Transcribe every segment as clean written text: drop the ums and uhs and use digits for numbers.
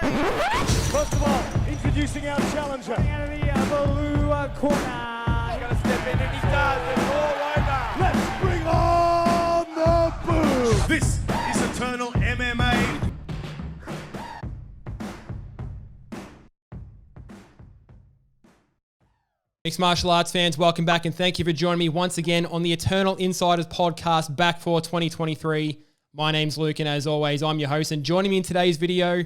First of all, introducing our challenger. Out of the blue corner. He's going to step in and he does. It's all over. Let's bring on the boom. This is Eternal MMA. Mixed martial arts fans, welcome back and thank you for joining me once again on the Eternal Insiders Podcast back for 2023. My name's Luke and as always, I'm your host, and joining me in today's video,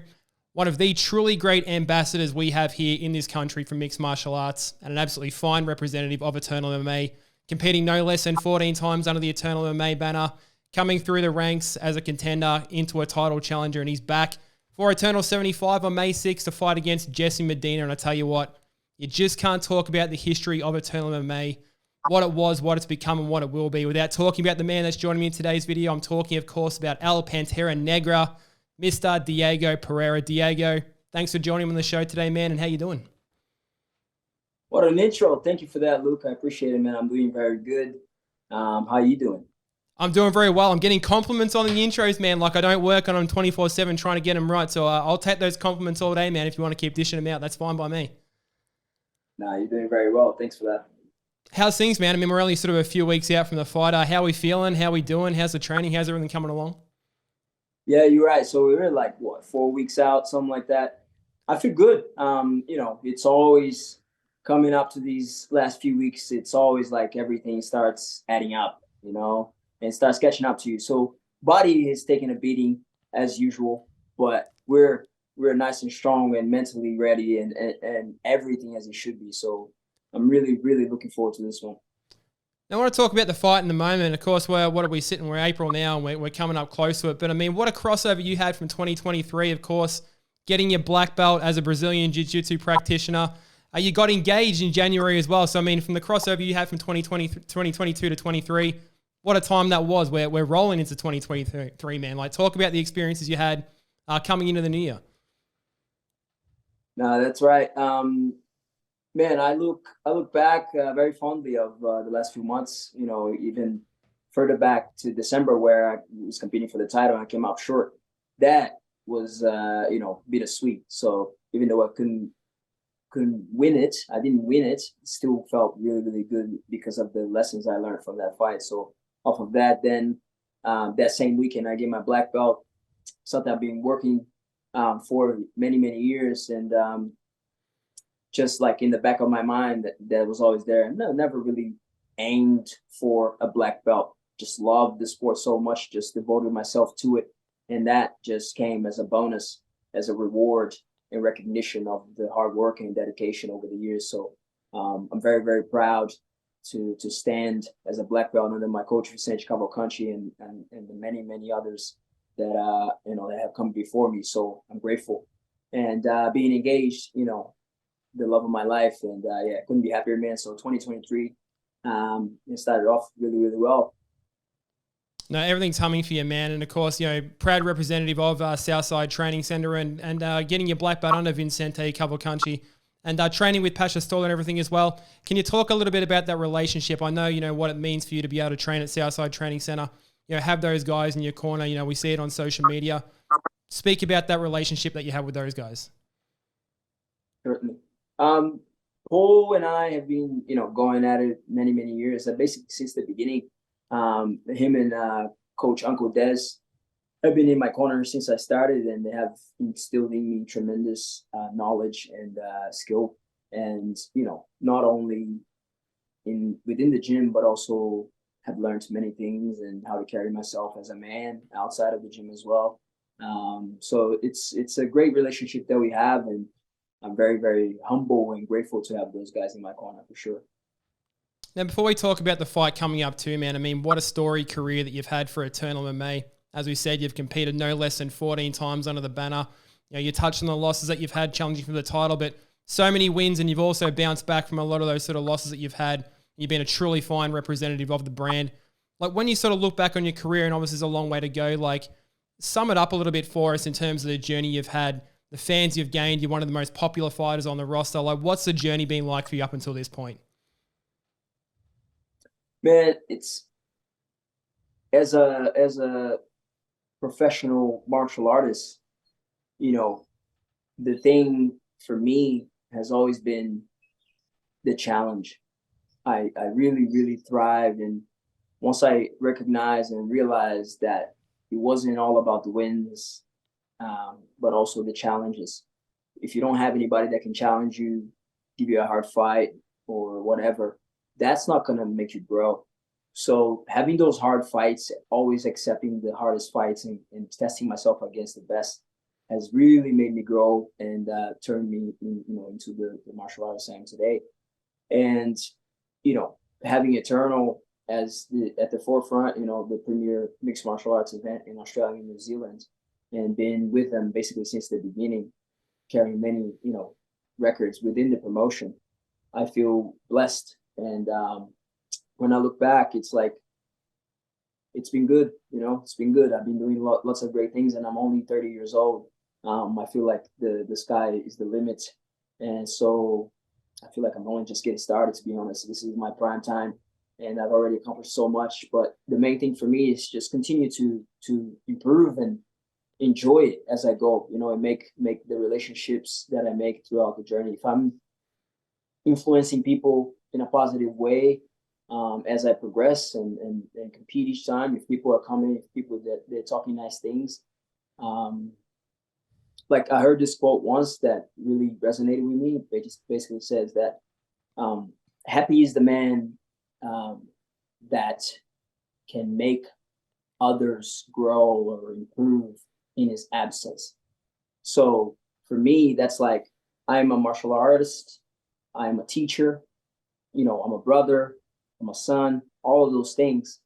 one of the truly great ambassadors we have here in this country for mixed martial arts and an absolutely fine representative of Eternal MMA, competing no less than 14 times under the Eternal MMA banner, coming through the ranks as a contender into a title challenger, and he's back for Eternal 75 on May 6th to fight against Jesse Medina. And I tell you what, you just can't talk about the history of Eternal MMA, what it was, what it's become, and what it will be without talking about the man that's joining me in today's video. I'm talking, of course, about El Pantera Negra, Mr. Diego Pereira. Diego, thanks for joining me on the show today, man, and how you doing? What an intro. Thank you for that, Luke. I appreciate it, man. I'm doing very good. How you doing? I'm doing very well. I'm getting compliments on the intros, man. Like I don't work on them 24/7 trying to get them right. So I'll take those compliments all day, man. If you want to keep dishing them out, that's fine by me. Nah, you're doing very well. Thanks for that. How's things, man? I mean, we're only sort of a few weeks out from the fight. How are we feeling? How are we doing? How's the training? How's everything coming along? Yeah, you're right. So we were like, 4 weeks out, something like that. I feel good. It's always coming up to these last few weeks. It's always like everything starts adding up, and starts catching up to you. So body is taking a beating as usual, but we're nice and strong and mentally ready and everything as it should be. So I'm really, really looking forward to this one. Now, I want to talk about the fight in the moment. Of course, what are we sitting? We're April now, and we're coming up close to it. But, I mean, what a crossover you had from 2023, of course, getting your black belt as a Brazilian Jiu-Jitsu practitioner. You got engaged in January as well. So, I mean, from the crossover you had from 2022 to 23, what a time that was. We're rolling into 2023, man. Like, talk about the experiences you had coming into the new year. No, that's right. Man, I look back very fondly of the last few months, even further back to December where I was competing for the title and I came out short. That was, bittersweet. So even though I couldn't win it, I didn't win it, still felt really, really good because of the lessons I learned from that fight. So off of that, then that same weekend, I get my black belt, something I've been working for many, many years. And just like in the back of my mind, that was always there. And I never really aimed for a black belt. Just loved the sport so much, just devoted myself to it. And that just came as a bonus, as a reward and recognition of the hard work and dedication over the years. So I'm very, very proud to stand as a black belt under my coach, Vicente Cavalcanti, and the many, many others that that have come before me. So I'm grateful. And being engaged, the love of my life, and couldn't be happier, man. So 2023 it started off really, really well. No, everything's humming for you, man. And of course, proud representative of Southside Training Center and getting your black belt under Vicente Cavalcanti and training with Pasha Stoll and everything as well. Can you talk a little bit about that relationship? I know, what it means for you to be able to train at Southside Training Center, have those guys in your corner. We see it on social media. Speak about that relationship that you have with those guys. Certainly. Paul and I have been, going at it many, many years. Basically since the beginning. Him and Coach Uncle Des have been in my corner since I started, and they have instilled in me tremendous knowledge and skill. And not only within the gym, but also have learned many things and how to carry myself as a man outside of the gym as well. So it's a great relationship that we have, and I'm very, very humble and grateful to have those guys in my corner for sure. Now, before we talk about the fight coming up too, man, I mean, what a storied career that you've had for Eternal MMA. As we said, you've competed no less than 14 times under the banner. You touched on the losses that you've had challenging for the title, but so many wins, and you've also bounced back from a lot of those sort of losses that you've had. You've been a truly fine representative of the brand. Like, when you sort of look back on your career, and obviously there's a long way to go, like, sum it up a little bit for us in terms of the journey you've had, the fans you've gained. You're one of the most popular fighters on the roster. Like, what's the journey been like for you up until this point? Man, it's as a professional martial artist, the thing for me has always been the challenge. I really, really thrived. And once I recognized and realized that it wasn't all about the wins, but also the challenges. If you don't have anybody that can challenge you, give you a hard fight or whatever, that's not going to make you grow. So having those hard fights, always accepting the hardest fights and testing myself against the best has really made me grow and turned me into the martial artist I am today. And, having Eternal as at the forefront, the premier mixed martial arts event in Australia and New Zealand, and been with them basically since the beginning, carrying many, records within the promotion, I feel blessed. And when I look back, it's like, it's been good, it's been good. I've been doing lots of great things, and I'm only 30 years old. I feel like the sky is the limit. And so I feel like I'm only just getting started, to be honest. This is my prime time, and I've already accomplished so much. But the main thing for me is just continue to improve and enjoy it as I go, and make the relationships that I make throughout the journey. If I'm influencing people in a positive way, as I progress and compete each time, if people are coming, if people that they're talking nice things, like I heard this quote once that really resonated with me. It just basically says that happy is the man that can make others grow or improve in his absence. So for me, that's like, I'm a martial artist, I'm a teacher, I'm a brother, I'm a son, all of those things.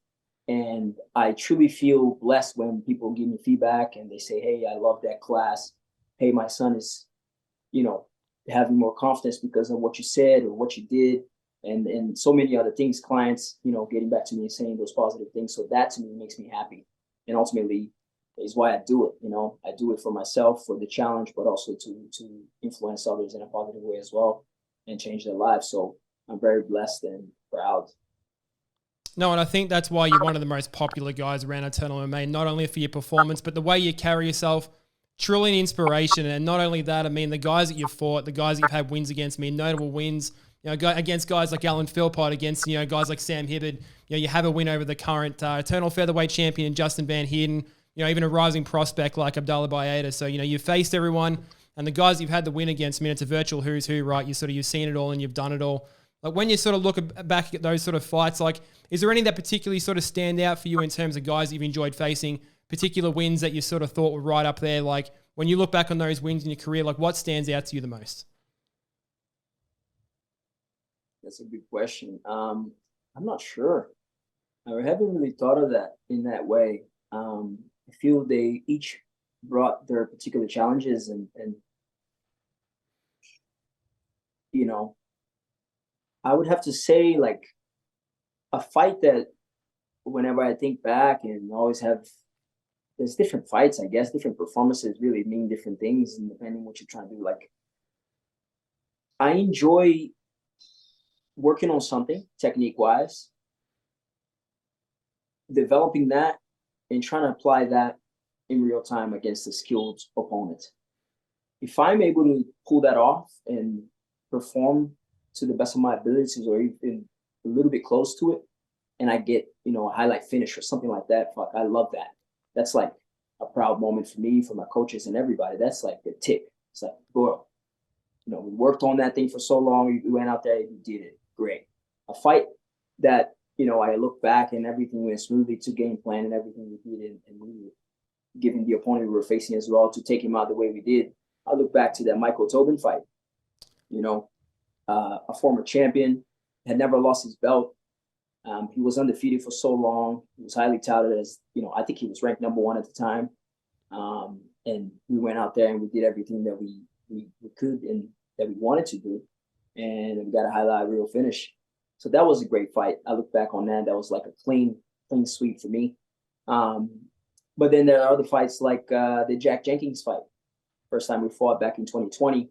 And I truly feel blessed when people give me feedback and they say, hey, I love that class. Hey, my son is, having more confidence because of what you said or what you did. And so many other things, clients, getting back to me and saying those positive things. So that to me makes me happy. And ultimately is why I do it. I do it for myself, for the challenge, but also to influence others in a positive way as well and change their lives. So I'm very blessed and proud. No, and I think that's why you're one of the most popular guys around Eternal MMA, not only for your performance, but the way you carry yourself, truly an inspiration. And not only that, I mean, the guys that you've fought, the guys that you've had wins against, notable wins, against guys like Alan Philpott, against, guys like Sam Hibbard. You have a win over the current Eternal Featherweight champion, Justin Van Heerden, even a rising prospect like Abdullah Bayeda. So, you've faced everyone, and the guys you've had the win against, it's a virtual who's who, right? You've seen it all and you've done it all. Like when you sort of look back at those sort of fights, like, is there any that particularly sort of stand out for you in terms of guys you've enjoyed facing, particular wins that you sort of thought were right up there? Like when you look back on those wins in your career, like what stands out to you the most? That's a good question. I'm not sure. I haven't really thought of that in that way. I feel they each brought their particular challenges and I would have to say like a fight that whenever I think back and always there's different fights, I guess, different performances really mean different things and depending what you're trying to do. Like I enjoy working on something technique wise, developing that and trying to apply that in real time against a skilled opponent. If I'm able to pull that off and perform to the best of my abilities or even a little bit close to it, and I get, a highlight finish or something like that, fuck, I love that. That's like a proud moment for me, for my coaches and everybody. That's like the tick. It's like, bro, we worked on that thing for so long. You went out there, you did it. Great. A fight that, I look back and everything went smoothly to game plan and everything we did and we were giving the opponent we were facing as well to take him out the way we did. I look back to that Michael Tobin fight, a former champion, had never lost his belt. He was undefeated for so long. He was highly touted as, I think he was ranked number one at the time. And we went out there and we did everything that we could and that we wanted to do. And we got a highlight reel finish. So that was a great fight. I look back on that. That was like a clean sweep for me. But then there are other fights like the Jack Jenkins fight. First time we fought back in 2020.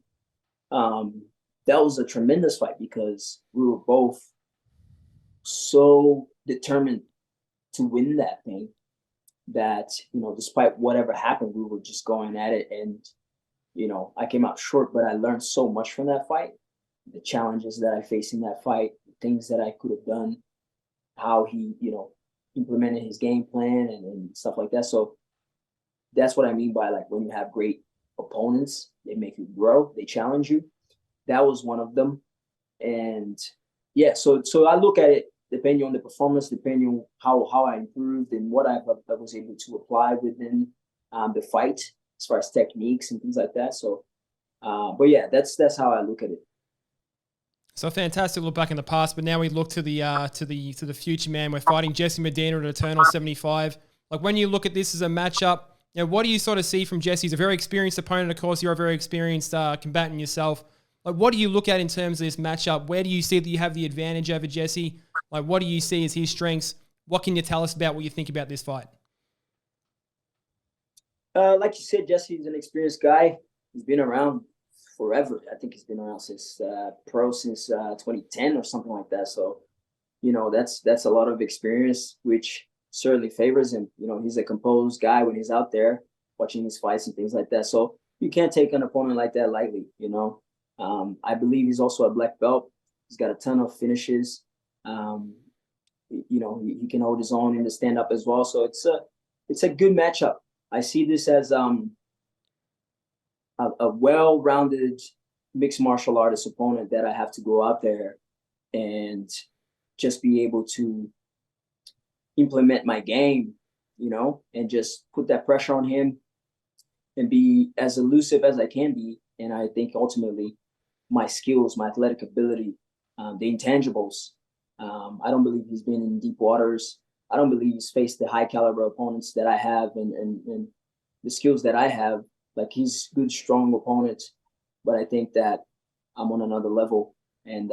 That was a tremendous fight because we were both so determined to win that thing that, despite whatever happened, we were just going at it. And I came out short, but I learned so much from that fight. The challenges that I faced in that fight, the things that I could have done, how he, implemented his game plan and stuff like that. So that's what I mean by like when you have great opponents, they make you grow, they challenge you. That was one of them. And yeah, so I look at it depending on the performance, depending on how I improved and what I was able to apply within the fight as far as techniques and things like that. So, but yeah, that's how I look at it. So fantastic look back in the past, but now we look to the future, man. We're fighting Jesse Medina at Eternal 75. Like when you look at this as a matchup, what do you sort of see from Jesse? He's a very experienced opponent, of course. You're a very experienced combatant yourself. Like what do you look at in terms of this matchup? Where do you see that you have the advantage over Jesse? Like what do you see as his strengths? What can you tell us about what you think about this fight? Like you said, Jesse's an experienced guy. He's been around forever. I think he's been around since 2010 or something like that. So, that's a lot of experience, which certainly favors him. He's a composed guy when he's out there watching his fights and things like that. So you can't take an opponent like that lightly. I believe he's also a black belt. He's got a ton of finishes. He can hold his own in the stand up as well. So it's a good matchup. I see this as a well-rounded mixed martial artist opponent that I have to go out there and just be able to implement my game, and just put that pressure on him and be as elusive as I can be. And I think ultimately my skills, my athletic ability, the intangibles, I don't believe he's been in deep waters. I don't believe he's faced the high caliber opponents that I have and the skills that I have. Like he's good, strong opponent, but I think that I'm on another level. And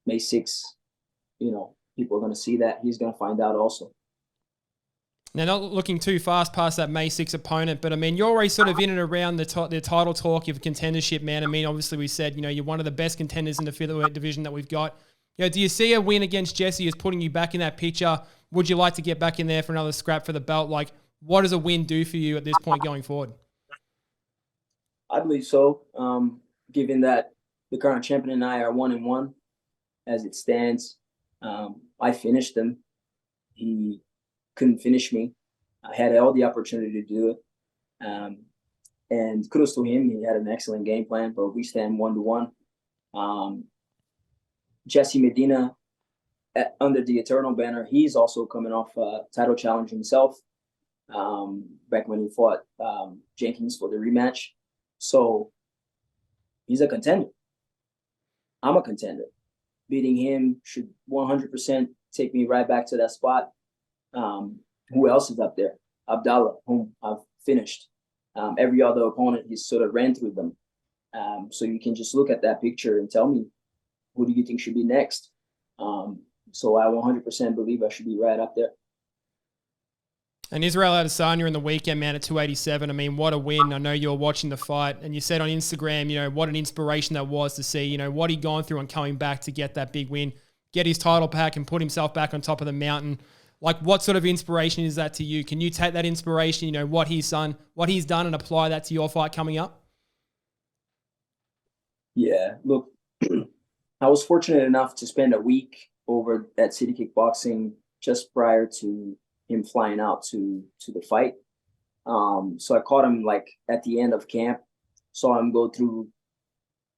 May 6th, people are going to see that. He's going to find out also. Now, not looking too fast past that May 6 opponent, but I mean, you're always sort of in and around the title talk of contendership, man. I mean, obviously we said, you're one of the best contenders in the featherweight division that we've got. Do you see a win against Jesse as putting you back in that picture? Would you like to get back in there for another scrap for the belt? Like, what does a win do for you at this point going forward? I believe so. Given that the current champion and I are 1-1 as it stands, I finished him. He couldn't finish me. I had all the opportunity to do it. And kudos to him. He had an excellent game plan, but we stand 1-1. Jesse Medina, under the Eternal banner, he's also coming off a title challenge himself, back when he fought Jenkins for the rematch. So he's a contender. I'm a contender. Beating him should 100% take me right back to that spot. Who else is up there? Abdallah, whom I've finished. Every other opponent, he's sort of ran through them. So you can just look at that picture and tell me, who do you think should be next? So I 100% believe I should be right up there. And Israel Adesanya in the weekend, man, at 287. I mean, what a win. I know you're watching the fight, and you said on Instagram, what an inspiration that was to see, what he'd gone through and coming back to get that big win, get his title back and put himself back on top of the mountain. Like, what sort of inspiration is that to you? Can you take that inspiration, what he's done and apply that to your fight coming up? Yeah, look, I was fortunate enough to spend a week over at City Kickboxing just prior to him flying out to the fight. So I caught him like at the end of camp, saw him go through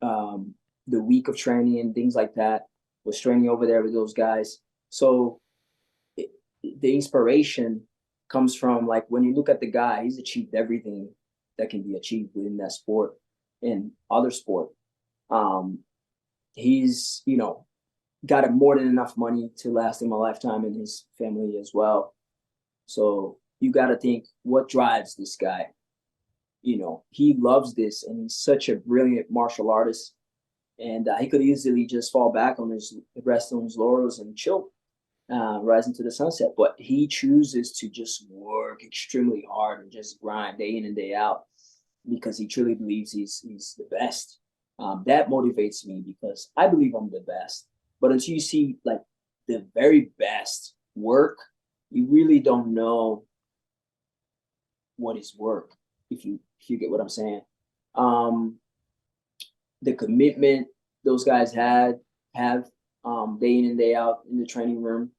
the week of training and things like that, was training over there with those guys. So the inspiration comes from, like, when you look at the guy, he's achieved everything that can be achieved within that sport and other sport. He's, got more than enough money to last him a lifetime and his family as well. So you got to think, what drives this guy? He loves this, and he's such a brilliant martial artist. And he could easily just fall back on rest on his laurels and chill, rise into the sunset. But he chooses to just work extremely hard and just grind day in and day out because he truly believes he's the best. That motivates me because I believe I'm the best. But until you see like the very best work, you really don't know what is work, if you get what I'm saying. The commitment those guys have day in and day out in the training room,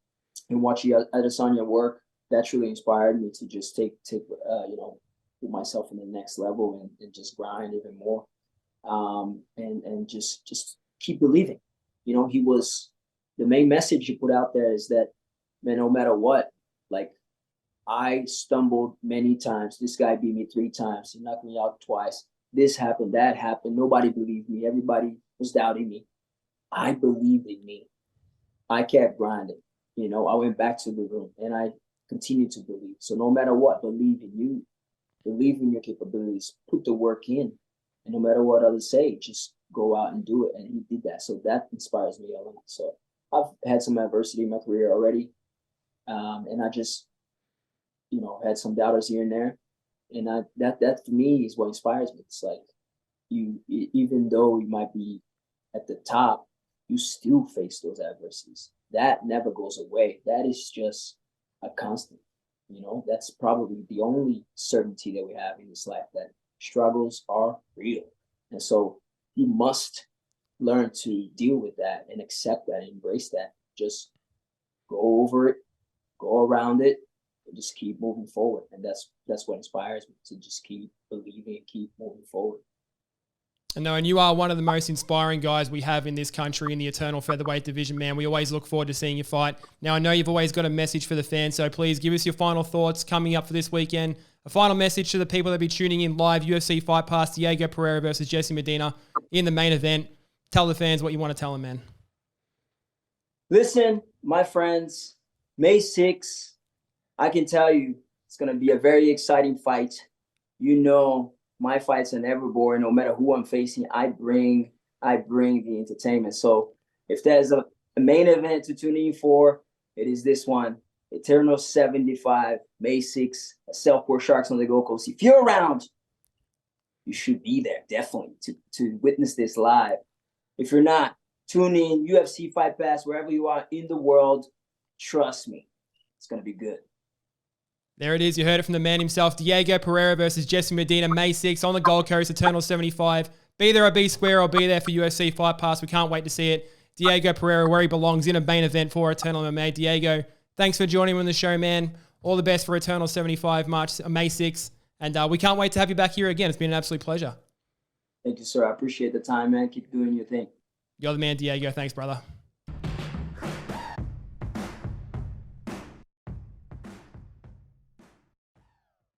and watching Adesanya work, that truly inspired me to just take put myself in the next level and just grind even more, and just keep believing. He was the main message he put out there is that, man, no matter what, like, I stumbled many times. This guy beat me 3 times. He knocked me out twice. This happened, that happened. Nobody believed me. Everybody was doubting me. I believed in me. I kept grinding. I went back to the room and I continued to believe. So no matter what, believe in you. Believe in your capabilities. Put the work in. And no matter what others say, just go out and do it. And he did that. So that inspires me a lot. So I've had some adversity in my career already. And I just, had some doubters here and there. And that for me is what inspires me. It's like, even though you might be at the top, you still face those adversities. That never goes away. That is just a constant. That's probably the only certainty that we have in this life, that struggles are real. And so you must learn to deal with that and accept that and embrace that. Just go over it, go around it, and just keep moving forward. And that's what inspires me, to just keep believing and keep moving forward. And you are one of the most inspiring guys we have in this country in the Eternal Featherweight division, man. We always look forward to seeing you fight. Now, I know you've always got a message for the fans, so please give us your final thoughts coming up for this weekend. A final message to the people that be tuning in live, UFC Fight Pass, Diego Pereira versus Jesse Medina in the main event. Tell the fans what you want to tell them, man. Listen, my friends, May 6th, I can tell you it's going to be a very exciting fight. My fights are never boring. No matter who I'm facing, I bring the entertainment. So if there's a main event to tune in for, it is this one. Eternal 75, May 6th, at Southport Sharks on the Gold Coast. If you're around, you should be there, definitely, to witness this live. If you're not, tune in, UFC Fight Pass, wherever you are in the world. Trust me, it's going to be good. There it is. You heard it from the man himself. Diego Pereira versus Jesse Medina, May 6th on the Gold Coast, Eternal 75. Be there or be square or be there for UFC Fight Pass. We can't wait to see it. Diego Pereira, where he belongs, in a main event for Eternal MMA. Diego, thanks for joining me on the show, man. All the best for Eternal 75, May 6th. And we can't wait to have you back here again. It's been an absolute pleasure. Thank you, sir. I appreciate the time, man. Keep doing your thing. You're the man, Diego. Thanks, brother.